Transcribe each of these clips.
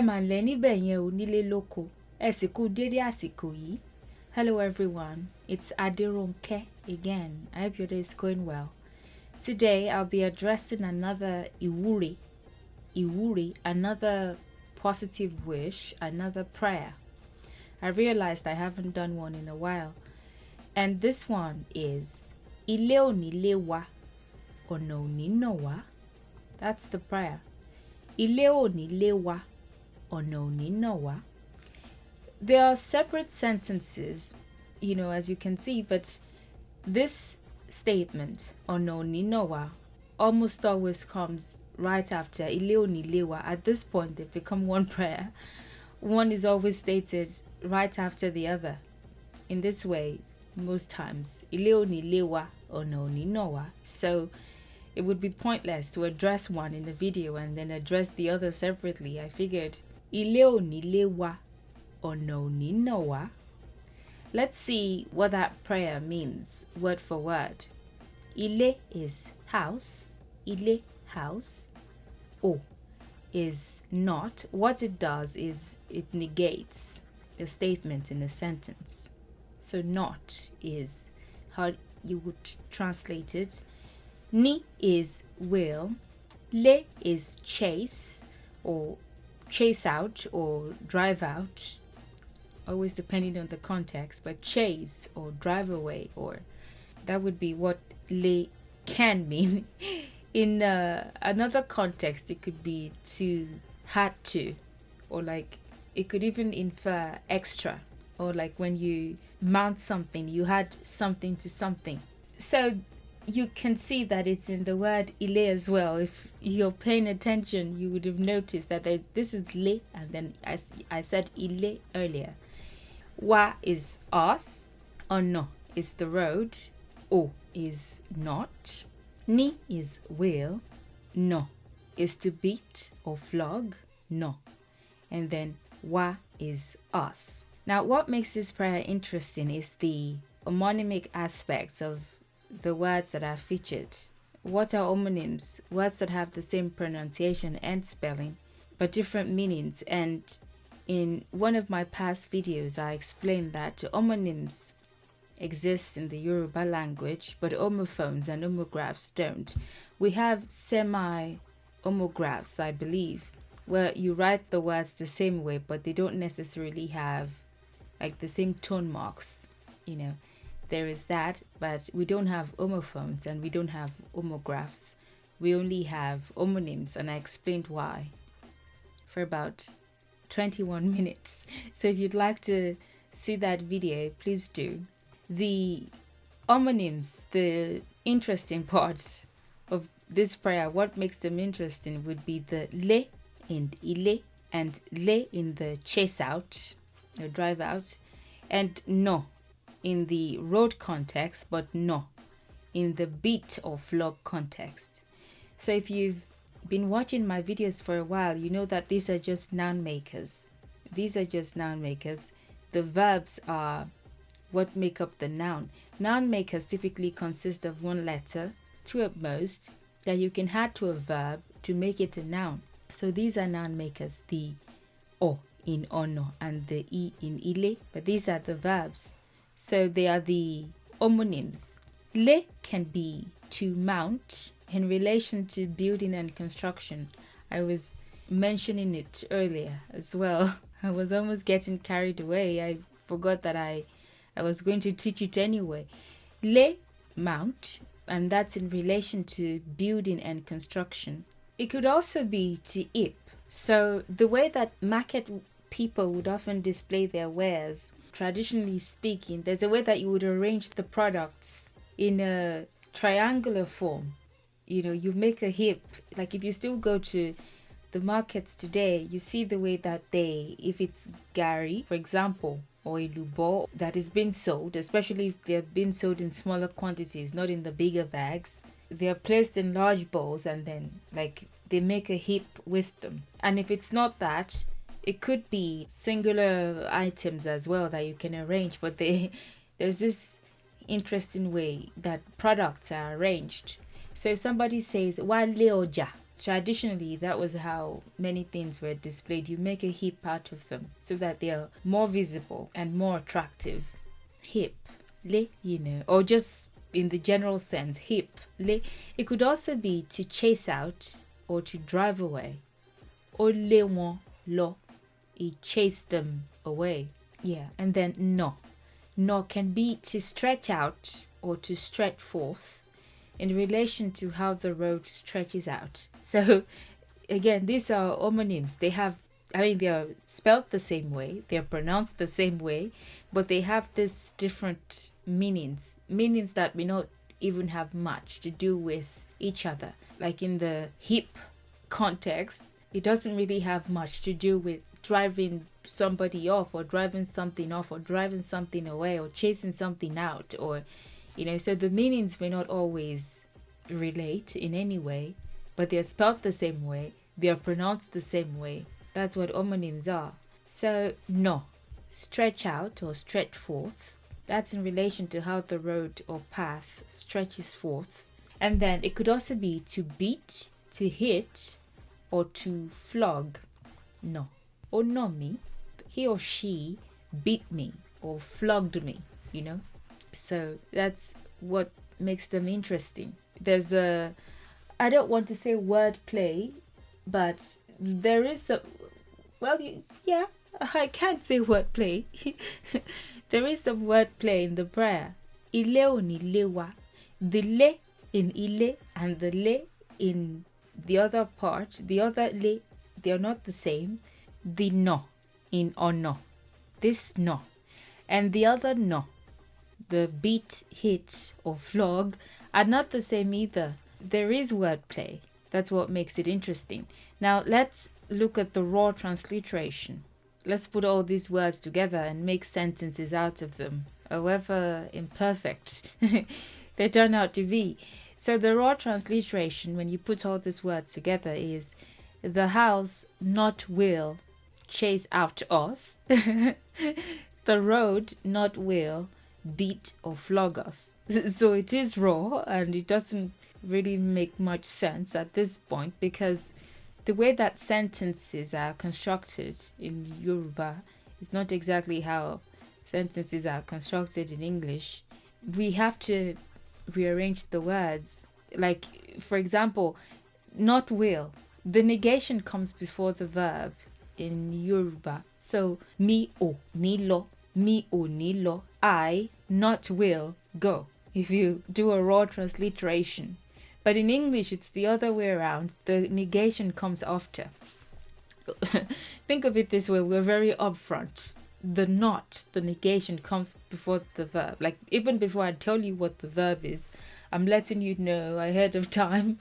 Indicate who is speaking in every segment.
Speaker 1: mà ńlẹ́ níbẹ̀ yẹn ò nílé lóko. Ẹ sì kú dédé àsìkò yìí. Hello everyone, it's Aderonke again. I hope your day is going well. Today I'll be addressing another Ìwúre, another positive wish, another prayer. I realized I haven't done one in a while. And this one is Ilé ò ní lé wa, ọ̀nà ò ní nà wá. That's the prayer. Ilé ò ní lé wa, ọ̀nà ò ní nà wá. They are separate sentences, as you can see, but this statement, ọ̀nà ò ní nà wá, almost always comes right after Ilé ò ní lé wa. At this point, they've become one prayer. One is always stated right after the other. In this way, most times, Ilé ò ní lé wa, ọ̀nà ò ní nà wá. So it would be pointless to address one in the video and then address the other separately. I figured, Ilé ò ní lé wa, ọ̀nà ò ní nà wá. Let's see what that prayer means, word for word. Ilé is house. Ilé, house. O is not. What it does is it negates a statement in a sentence. So not is how you would translate it. Ni is will. Le is chase or chase out or drive out, always depending on the context, but chase or drive away, or that would be what le can mean. In another context, it could be to, had to, or like it could even infer extra, or like when you mount something, you had something to something. So you can see that it's in the word ile as well. If you're paying attention, you would have noticed that this is le, and then I said ile earlier. Wa is us, ono is the road, o is not, ni is will, no is to beat or flog, no, and then wa is us. Now, what makes this prayer interesting is the homonymic aspects of the words that are featured. What are homonyms? Words that have the same pronunciation and spelling, but different meanings. And in one of my past videos, I explained that homonyms exist in the Yoruba language, but homophones and homographs don't. We have semi-homographs, I believe, where you write the words the same way, but they don't necessarily have like the same tone marks, There is that, but we don't have homophones and we don't have homographs. We only have homonyms, and I explained why for about 21 minutes. So if you'd like to see that video, please do. The homonyms, the interesting part of this prayer, what makes them interesting would be the le in ile, and le in the chase out or drive out, and no in the road context, but no in the beat or flog context. So if you've been watching my videos for a while, you know that these are just noun makers. The verbs are what make up the noun. Noun makers typically consist of one letter, two at most, that you can add to a verb to make it a noun. So these are noun makers, the o in ono and the I in ile, but these are the verbs. So they are the homonyms. Le can be to mount in relation to building and construction. I was mentioning it earlier as well. I was almost getting carried away. I forgot that I was going to teach it anyway. Le, mount, and that's in relation to building and construction. It could also be to ip. So the way that market people would often display their wares, traditionally speaking, there's a way that you would arrange the products in a triangular form. You make a hip. Like if you still go to the markets today, you see the way that if it's gari, for example, or ilubo that is being sold, especially if they're being sold in smaller quantities, not in the bigger bags, they're placed in large bowls and then they make a heap with them. And if it's not that, it could be singular items as well that you can arrange, but there's this interesting way that products are arranged. So if somebody says, Wale oja, traditionally, that was how many things were displayed. You make a hip out of them so that they are more visible and more attractive. Hip, le, or just in the general sense, hip, le. It could also be to chase out or to drive away. O le won lo, it chased them away. Yeah, and then no. No can be to stretch out or to stretch forth in relation to how the road stretches out. So again, these are homonyms. They are spelled the same way, they are pronounced the same way, but they have this different meanings that may not even have much to do with each other. Like in the hip context, it doesn't really have much to do with driving somebody off or driving something off or driving something away or chasing something out, or so the meanings may not always relate in any way, but they're spelled the same way, they're pronounced the same way. That's what homonyms are. So no, stretch out or stretch forth, that's in relation to how the road or path stretches forth. And then it could also be to beat, to hit, or to flog. No. Or no me, he or she beat me or flogged me, So that's what makes them interesting. There's I don't want to say wordplay, but there is I can't say wordplay. There is some wordplay in the prayer. Ile o ni le wa. The le in ile and the le in the other part, the other le, they are not the same. The no in or no, this no, and the other no, the beat, hit, or flog, are not the same either. There is wordplay. That's what makes it interesting. Now let's look at the raw transliteration. Let's put all these words together and make sentences out of them, however imperfect they turn out to be. So the raw transliteration, when you put all these words together, is the house not will chase out us. The road not will beat or flog us. So it is raw, and it doesn't really make much sense at this point, because the way that sentences are constructed in Yoruba is not exactly how sentences are constructed in English. We have to rearrange the words. Like, for example, not will, the negation comes before the verb in Yoruba. So mi o ni lo, I not will go, if you do a raw transliteration. But in English it's the other way around. The negation comes after. Think of it this way, we're very upfront. The not, the negation comes before the verb. Like, even before I tell you what the verb is, I'm letting you know ahead of time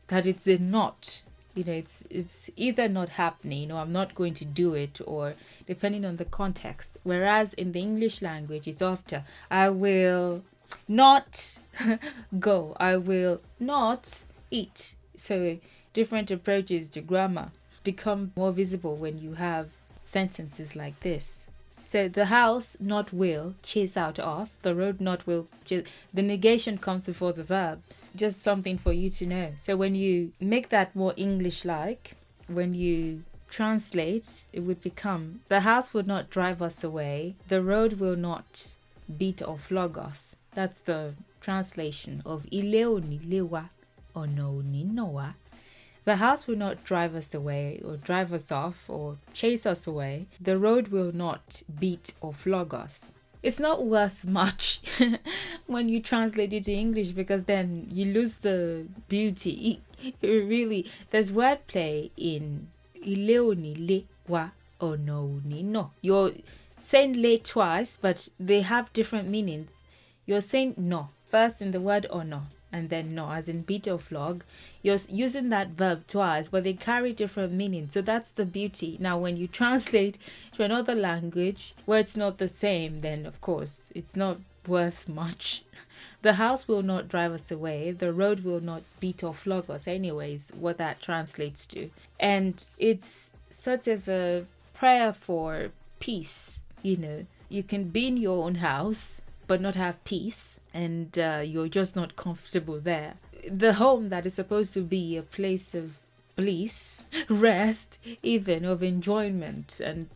Speaker 1: that it's a not. It's either not happening, or I'm not going to do it, or depending on the context. Whereas in the English language, it's after. I will not go. I will not eat. So different approaches to grammar become more visible when you have sentences like this. So the house not will chase out us. The road not will chase. The negation comes before the verb. Just something for you to know. So when you make that more English-like, when you translate, it would become, the house will not drive us away, the road will not beat or flog us. That's the translation of ile oni lewa ono oni noa. The house will not drive us away or drive us off or chase us away. The road will not beat or flog us. It's not worth much when you translate it to English, because then you lose the beauty. Really, there's wordplay in ile oni le wa ono ni no. You're saying le twice, but they have different meanings. You're saying no first in the word ono, and then no, as in beat or flog. You're using that verb twice, but they carry different meanings. So that's the beauty. Now, when you translate to another language where it's not the same, then of course it's not worth much. The house will not drive us away. The road will not beat or flog us, anyways, what that translates to. And it's sort of a prayer for peace. You can be in your own house but not have peace, and you're just not comfortable there. The home that is supposed to be a place of bliss, rest, even of enjoyment and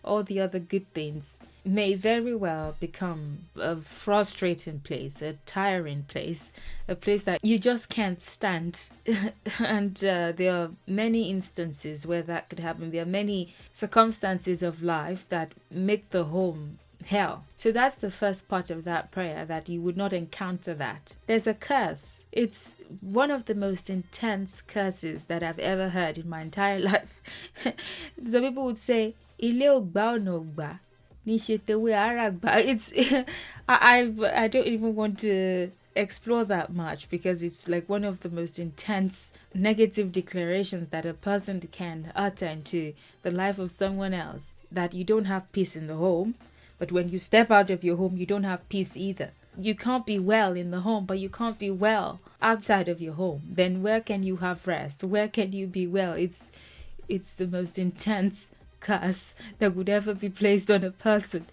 Speaker 1: all the other good things may very well become a frustrating place, a tiring place, a place that you just can't stand. And there are many instances where that could happen. There are many circumstances of life that make the home hell. So that's the first part of that prayer, that you would not encounter that. There's a curse. It's one of the most intense curses that I've ever heard in my entire life. Some people would say, Ilé ò gbà ọ̀nà ò gbà, níṣe tewé ara gbà. It's I don't even want to explore that much, because it's like one of the most intense negative declarations that a person can utter into the life of someone else, that you don't have peace in the home, but when you step out of your home you don't have peace either. You can't be well in the home, but you can't be well outside of your home. Then where can you have rest? Where can you be well? It's the most intense curse that would ever be placed on a person.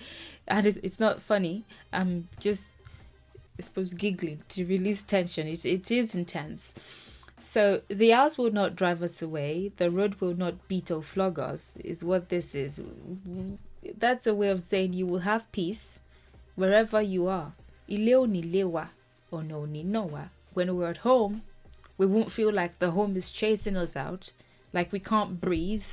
Speaker 1: And it's not funny. I'm just, I suppose, giggling to release tension. It is intense. So the house will not drive us away. The road will not beat or flog us, is what this is. That's a way of saying you will have peace wherever you are. Ilé ò ní lé wa, ọ̀nà ò ní nà wá. When we're at home, we won't feel like the home is chasing us out, like we can't breathe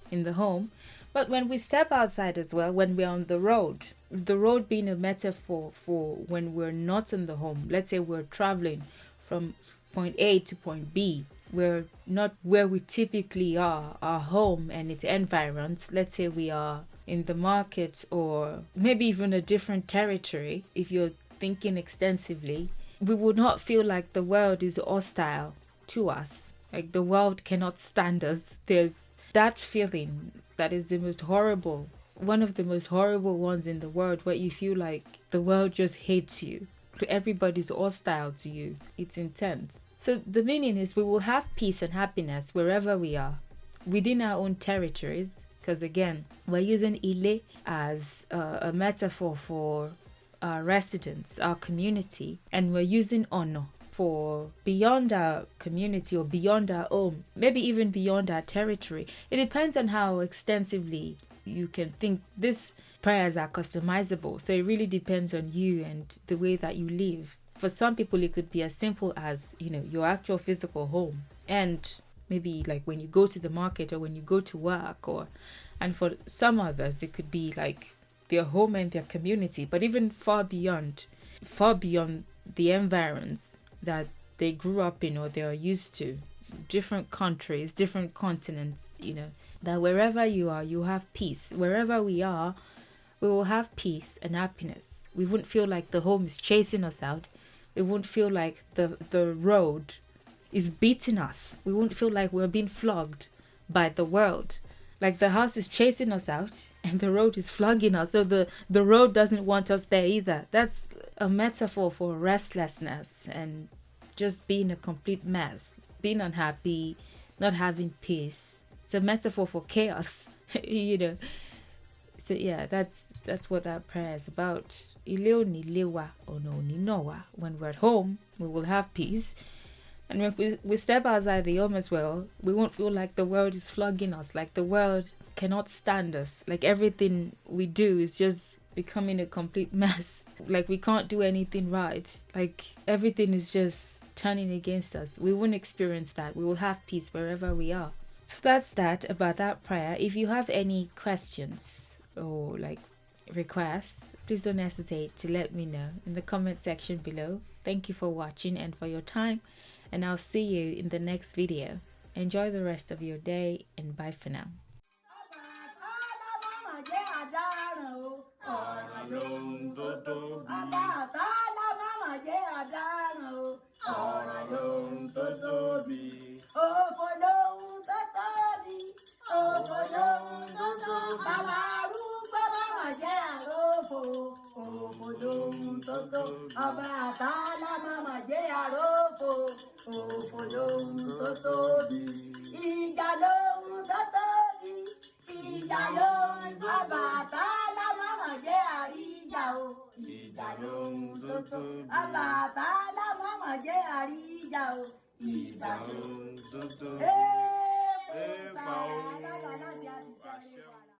Speaker 1: in the home. But when we step outside as well, when we're on the road being a metaphor for when we're not in the home. Let's say we're traveling from point A to point B. We're not where we typically are, our home and its environs. Let's say we are in the market, or maybe even a different territory. If you're thinking extensively, we would not feel like the world is hostile to us, like the world cannot stand us. There's that feeling that is the most horrible, one of the most horrible ones in the world, where you feel like the world just hates you. Everybody's hostile to you. It's intense. So the meaning is we will have peace and happiness wherever we are, within our own territories, because again, we're using Ile as a metaphor for our residents, our community, and we're using Ono for beyond our community or beyond our home, maybe even beyond our territory. It depends on how extensively you can think. These prayers are customizable, so it really depends on you and the way that you live. For some people, it could be as simple as, your actual physical home, and maybe like when you go to the market or when you go to work, and for some others, it could be like their home and their community, but even far beyond the environs that they grew up in or they are used to, different countries, different continents, that wherever you are, you have peace. Wherever we are, we will have peace and happiness. We wouldn't feel like the home is chasing us out. We won't feel like the road is beating us. We won't feel like we're being flogged by the world. Like the house is chasing us out and the road is flogging us. So the road doesn't want us there either. That's a metaphor for restlessness and just being a complete mess, being unhappy, not having peace. It's a metaphor for chaos, So yeah, that's what that prayer is about. Ilé ò ní lé wa, ọ̀nà ò ní nà wá. When we're at home, we will have peace. And when we step outside the home as well, we won't feel like the world is flogging us, like the world cannot stand us, like everything we do is just becoming a complete mess, like we can't do anything right, like everything is just turning against us. We won't experience that. We will have peace wherever we are. So that's that about that prayer. If you have any questions or like requests, please don't hesitate to let me know in the comment section below. Thank you for watching and for your time, and I'll see you in the next video. Enjoy the rest of your day, and bye for now.
Speaker 2: Ọba àtàlà màmá jẹ́ àròfò, òfò lóhun tó tóbi. Ìjà lóhun tó tóbi, ìjà lóhun ọba àtàlà màmá jẹ́ àríjà o. Ìjà lóhun tó tóbi. Ọba àtàlà màmá jẹ́ àríjà o. Ìjà lóhun tó tóbi.